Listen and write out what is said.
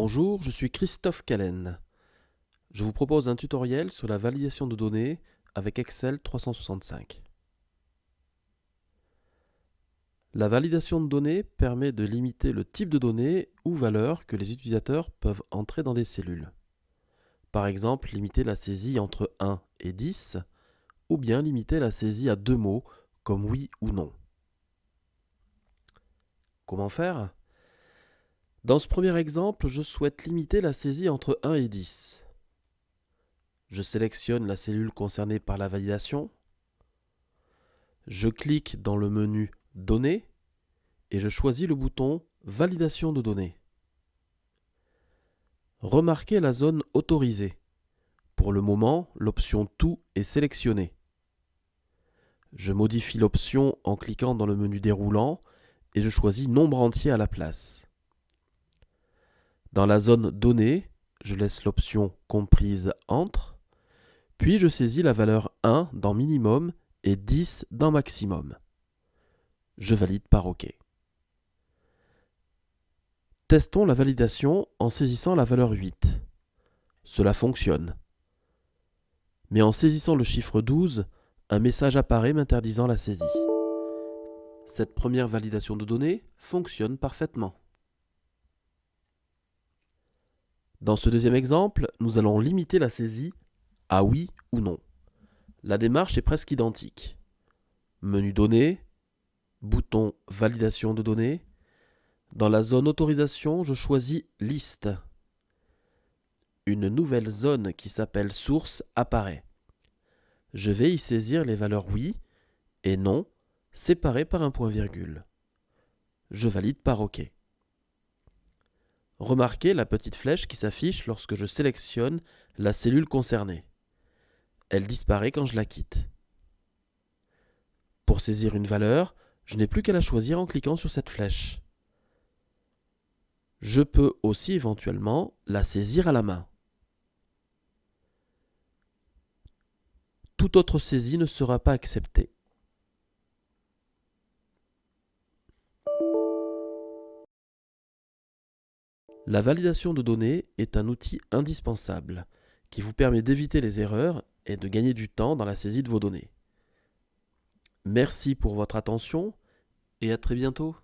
Bonjour, je suis Christophe Callen. Je vous propose un tutoriel sur la validation de données avec Excel 365. La validation de données permet de limiter le type de données ou valeurs que les utilisateurs peuvent entrer dans des cellules. Par exemple, limiter la saisie entre 1 et 10, ou bien limiter la saisie à 2 mots comme oui ou non. Comment faire ? Dans ce premier exemple, je souhaite limiter la saisie entre 1 et 10. Je sélectionne la cellule concernée par la validation. Je clique dans le menu Données et je choisis le bouton Validation de données. Remarquez la zone Autorisée. Pour le moment, l'option Tout est sélectionnée. Je modifie l'option en cliquant dans le menu déroulant et je choisis Nombre entier à la place. Dans la zone Données, je laisse l'option Comprise entre, puis je saisis la valeur 1 dans Minimum et 10 dans Maximum. Je valide par OK. Testons la validation en saisissant la valeur 8. Cela fonctionne. Mais en saisissant le chiffre 12, un message apparaît m'interdisant la saisie. Cette première validation de données fonctionne parfaitement. Dans ce deuxième exemple, nous allons limiter la saisie à oui ou non. La démarche est presque identique. Menu Données, bouton Validation de données. Dans la zone Autorisation, je choisis Liste. Une nouvelle zone qui s'appelle Source apparaît. Je vais y saisir les valeurs oui et non, séparées par un point-virgule. Je valide par OK. Remarquez la petite flèche qui s'affiche lorsque je sélectionne la cellule concernée. Elle disparaît quand je la quitte. Pour saisir une valeur, je n'ai plus qu'à la choisir en cliquant sur cette flèche. Je peux aussi éventuellement la saisir à la main. Toute autre saisie ne sera pas acceptée. La validation de données est un outil indispensable qui vous permet d'éviter les erreurs et de gagner du temps dans la saisie de vos données. Merci pour votre attention et à très bientôt.